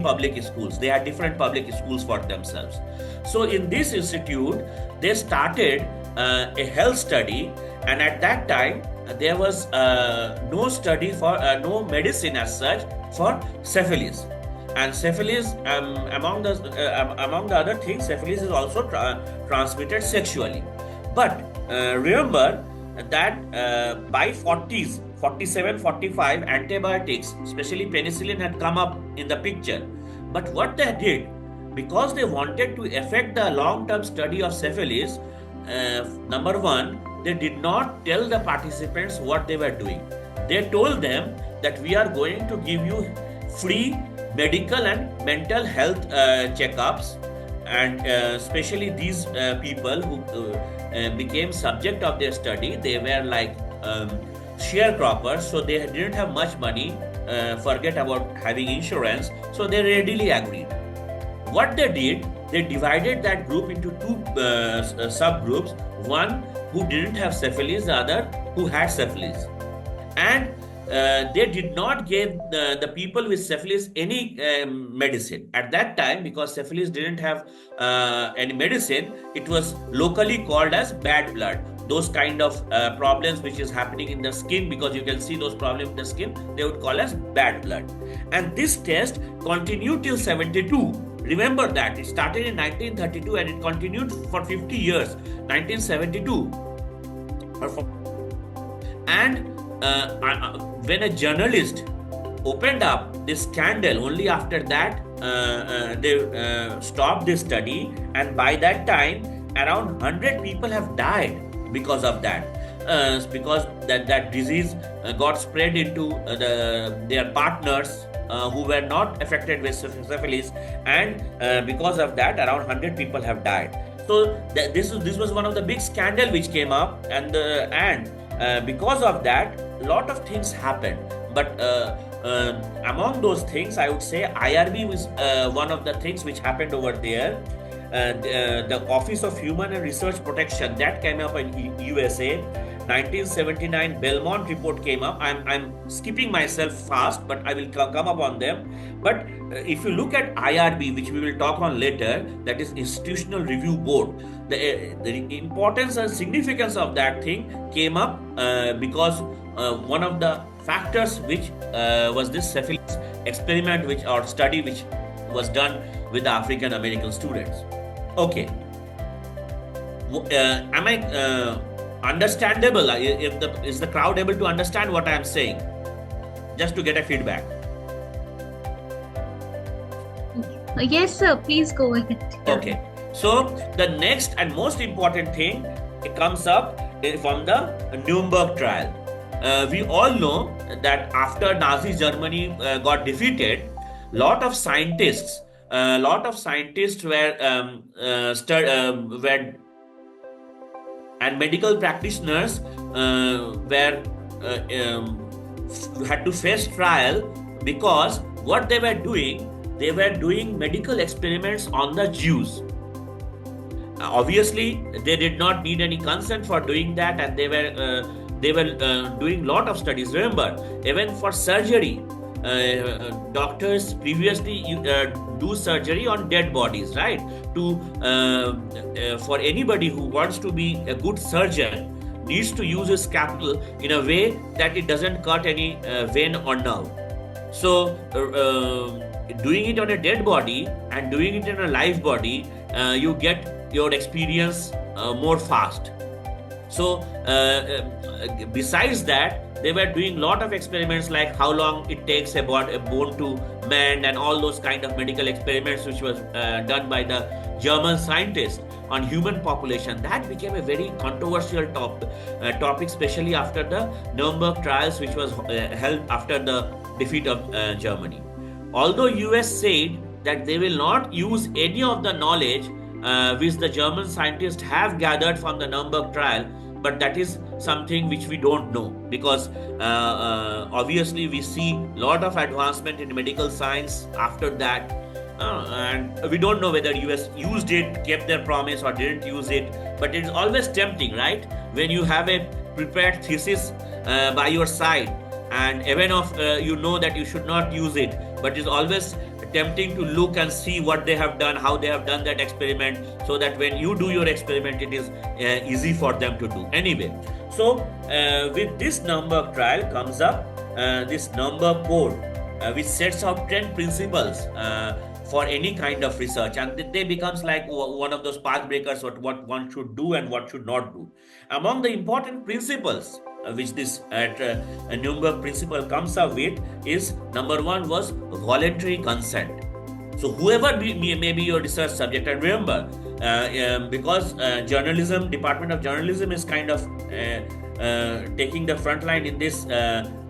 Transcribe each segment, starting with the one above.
public schools. They had different public schools for themselves. So in this institute, they started a health study, and at that time there was no study for no medicine as such for syphilis. And syphilis, among the other things, syphilis is also transmitted sexually. But remember that by 40s, 47, 45, antibiotics, especially penicillin, had come up in the picture. But what they did, because they wanted to affect the long-term study of syphilis, number one, they did not tell the participants what they were doing. They told them that we are going to give you free medical and mental health checkups, and especially these people who became subject of their study, they were like sharecroppers, so they didn't have much money, forget about having insurance, so they readily agreed. What they did, they divided that group into two subgroups, one who didn't have syphilis, the other who had syphilis. And they did not give the people with syphilis any medicine at that time, because syphilis didn't have any medicine. It was locally called as bad blood. Those kind of problems which is happening in the skin, because you can see those problems in the skin, they would call as bad blood. And this test continued till 72. Remember that it started in 1932 and it continued for 50 years, 1972. And when a journalist opened up this scandal, only after that they stopped this study, and by that time around 100 people have died because of that, because that disease got spread into their partners who were not affected with syphilis, and because of that around 100 people have died. So this was one of the big scandal which came up, and because of that lot of things happened. But among those things, I would say IRB was one of the things which happened over there. The Office of Human and Research Protection, that came up in USA. 1979 Belmont report came up. I'm skipping myself fast, but I will come up on them. But if you look at IRB, which we will talk on later, that is Institutional Review Board, the importance and significance of that thing came up because one of the factors which was this syphilis experiment or study which was done with the African American students. Okay, am I understandable? Is the crowd able to understand what I am saying? Just to get a feedback. Yes, sir. Please go ahead. Okay. So the next and most important thing, it comes up from the Nuremberg trial. We all know that after Nazi Germany got defeated, lot of scientists were and medical practitioners had to face trial, because what they were doing medical experiments on the Jews. Obviously, they did not need any consent for doing that, and they were doing lot of studies. Remember, even for surgery, doctors previously do surgery on dead bodies, right? For anybody who wants to be a good surgeon, needs to use a scalpel in a way that it doesn't cut any vein or nerve. So doing it on a dead body and doing it in a live body, you get your experience more fast. So besides that, they were doing a lot of experiments, like how long it takes a bone to mend, and all those kind of medical experiments which was done by the German scientists on human population. That became a very controversial topic, especially after the Nuremberg trials, which was held after the defeat of Germany. Although US said that they will not use any of the knowledge which the German scientists have gathered from the Nuremberg trial, but that is something which we don't know, because obviously we see a lot of advancement in medical science after that, and we don't know whether US used it, kept their promise, or didn't use it. But it's always tempting, right? When you have a prepared thesis by your side, and even if you know that you should not use it, but it's always attempting to look and see what they have done, how they have done that experiment, so that when you do your experiment, it is easy for them to do. Anyway, so with this Nuremberg trial comes up this Nuremberg code, which sets out 10 principles for any kind of research, and they becomes like one of those path breakers, what one should do and what should not do. Among the important principles which this Nuremberg principle comes up with is, number one was voluntary consent. So whoever may be your research subject, and remember, because Department of Journalism is kind of taking the front line in this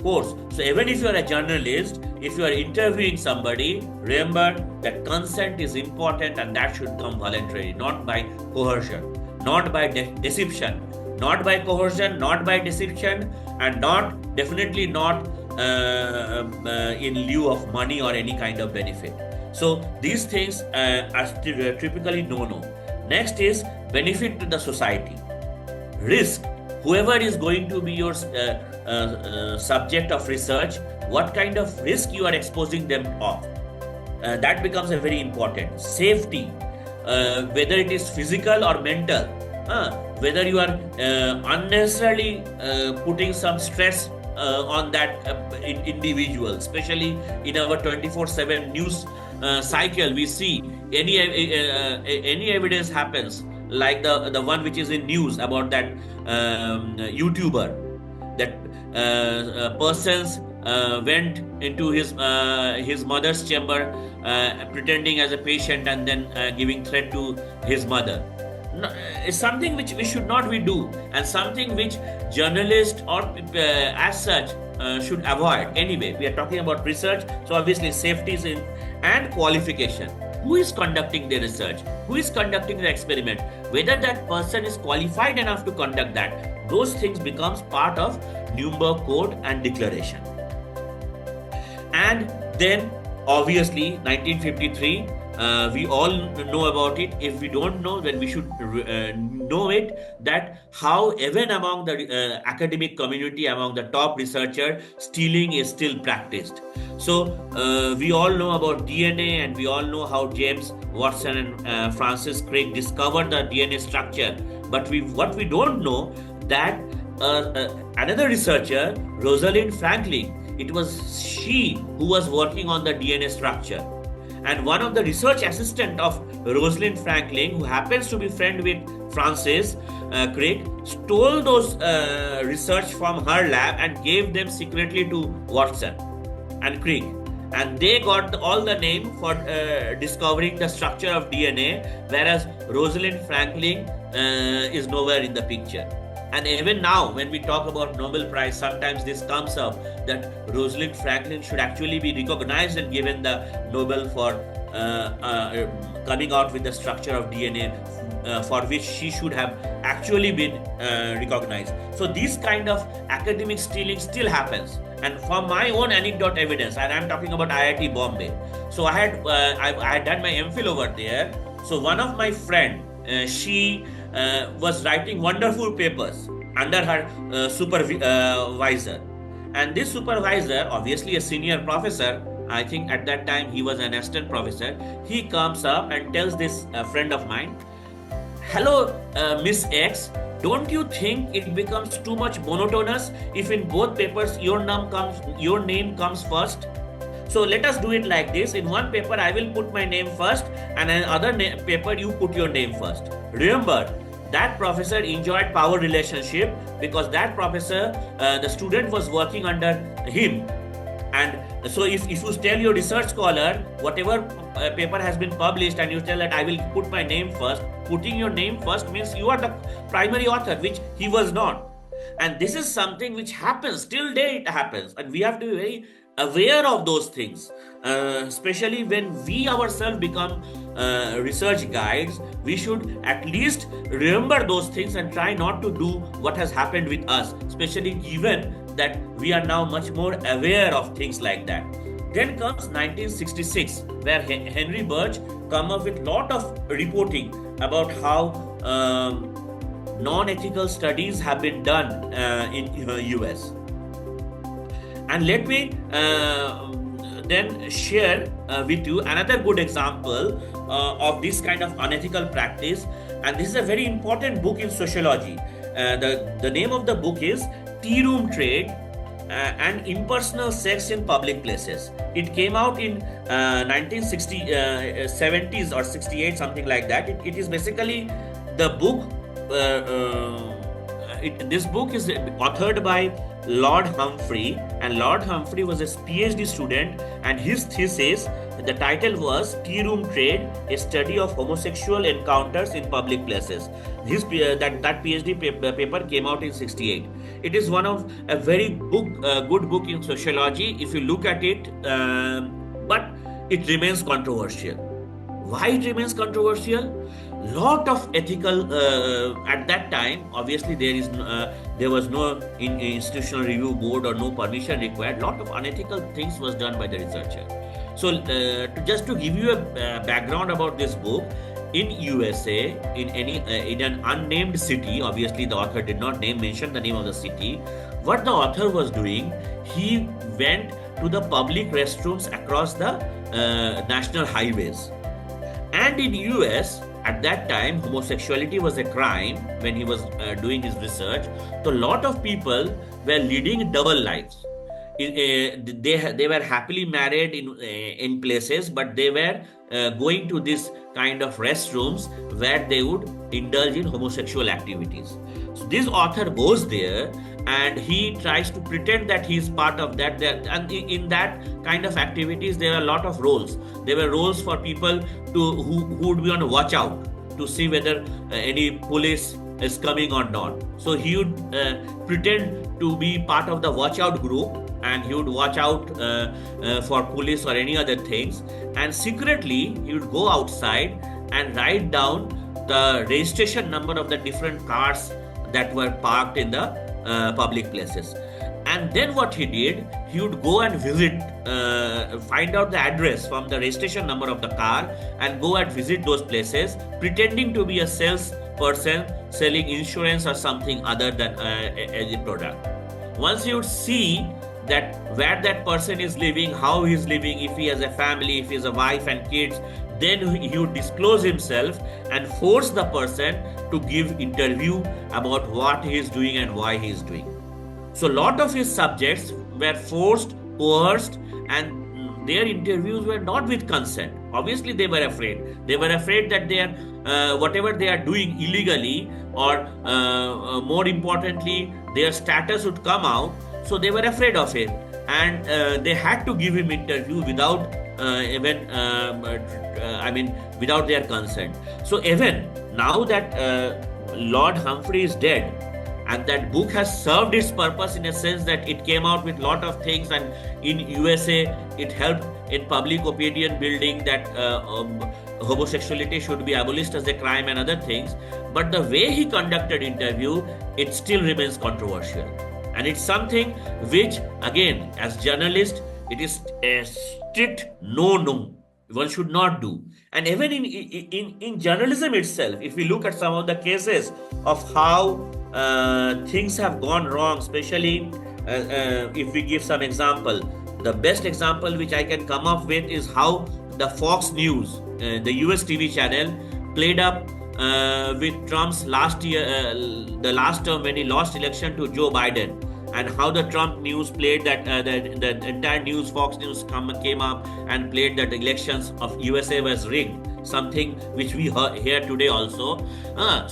course. So even if you are a journalist, if you are interviewing somebody, remember that consent is important, and that should come voluntarily, not by coercion, not by deception, not by coercion, not by deception, and definitely not in lieu of money or any kind of benefit. So these things are typically no. Next is benefit to the society. Risk. Whoever is going to be your subject of research, what kind of risk you are exposing them of. That becomes a very important. Safety, whether it is physical or mental, whether you are unnecessarily putting some stress on that individual, especially in our 24/7 news cycle. We see any evidence happens, like the one which is in news about that YouTuber, that persons went into his mother's chamber pretending as a patient and then giving threat to his mother. It's something which we should not be do, and something which journalists or as such should avoid. Anyway, we are talking about research, so obviously safety is in, and qualification. Who is conducting the research? Who is conducting the experiment? Whether that person is qualified enough to conduct that. Those things becomes part of Nuremberg Code and Declaration. And then obviously 1953, we all know about it. If we don't know, then we should know it, that how even among the academic community, among the top researcher, stealing is still practiced. So we all know about DNA, and we all know how James Watson and Francis Crick discovered the DNA structure. But what we don't know, that another researcher, Rosalind Franklin, it was she who was working on the DNA structure. And one of the research assistant of Rosalind Franklin, who happens to be friend with Francis Crick, stole those research from her lab and gave them secretly to Watson and Crick. And they got all the name for discovering the structure of DNA, whereas Rosalind Franklin is nowhere in the picture. And even now, when we talk about Nobel Prize, sometimes this comes up that Rosalind Franklin should actually be recognized and given the Nobel for coming out with the structure of DNA, for which she should have actually been recognized. So this kind of academic stealing still happens. And from my own anecdote evidence, and I'm talking about IIT Bombay. So I had done my MPhil over there. So one of my friend, she was writing wonderful papers under her supervisor. And this supervisor, obviously a senior professor, I think at that time he was an assistant professor, he comes up and tells this friend of mine, "Hello, Miss X, don't you think it becomes too much monotonous if in both papers your name comes first? So let us do it like this. In one paper, I will put my name first, and in other paper, you put your name first." Remember, that professor enjoyed power relationship, because that professor, the student was working under him. And so if you tell your research scholar, whatever paper has been published, and you tell that I will put my name first, putting your name first means you are the primary author, which he was not. And this is something which happens, till date it happens. And we have to be very aware of those things, especially when we ourselves become research guides. We should at least remember those things and try not to do what has happened with us, especially given that we are now much more aware of things like that. Then comes 1966, where Henry Birch come up with lot of reporting about how non-ethical studies have been done in US. And let me then share with you another good example of this kind of unethical practice. And this is a very important book in sociology. The name of the book is Tea Room Trade and Impersonal Sex in Public Places. It came out in 1960, 70s or 68, something like that. It is basically the book. This book is authored by Lord Humphrey, and Lord Humphrey was a PhD student, and his thesis, the title was Tea Room Trade, a study of homosexual encounters in public places. That PhD paper came out in 68. It is one of a very good book in sociology if you look at it, but it remains controversial. Why it remains controversial? Lot of ethical at that time. Obviously, there was no institutional review board or no permission required. Lot of unethical things was done by the researcher. So, just to give you a background about this book, in USA, in an unnamed city, obviously the author did not mention the name of the city. What the author was doing, he went to the public restrooms across the national highways. And in US, at that time, homosexuality was a crime when he was doing his research. So a lot of people were leading double lives. They were happily married in places, but they were going to this kind of restrooms where they would indulge in homosexual activities. So this author goes there and he tries to pretend that he is part of that. And in that kind of activities, there are a lot of roles. There were roles for people who would be on a watch out to see whether any police is coming or not. So he would pretend to be part of the watch out group, and he would watch out for police or any other things. And secretly, he would go outside and write down the registration number of the different cars that were parked in the public places. And then what he did, he would go and visit, find out the address from the registration number of the car and go and visit those places, pretending to be a salesperson selling insurance or something other than a product. Once you would see that where that person is living, how he is living, if he has a family, if he has a wife and kids, then he would disclose himself and force the person to give interview about what he is doing and why he is doing. So a lot of his subjects were forced, coerced, and their interviews were not with consent. Obviously, they were afraid. They were afraid that whatever they are doing illegally, or more importantly, their status would come out. So they were afraid of it, and they had to give him interview without without their consent. So even now that Lord Humphrey is dead, and that book has served its purpose in a sense that it came out with lot of things, and in USA it helped in public opinion building that homosexuality should be abolished as a crime and other things. But the way he conducted interview, it still remains controversial. And it's something which, again, as journalist, it is a strict no. One should not do. And even in journalism itself, if we look at some of the cases of how things have gone wrong, especially if we give some example, the best example which I can come up with is how the Fox News, the US TV channel, played up with Trump's last year, the last term when he lost election to Joe Biden, and how the Trump news played that the entire news, Fox News came up and played that the elections of USA was rigged, something which we hear today also.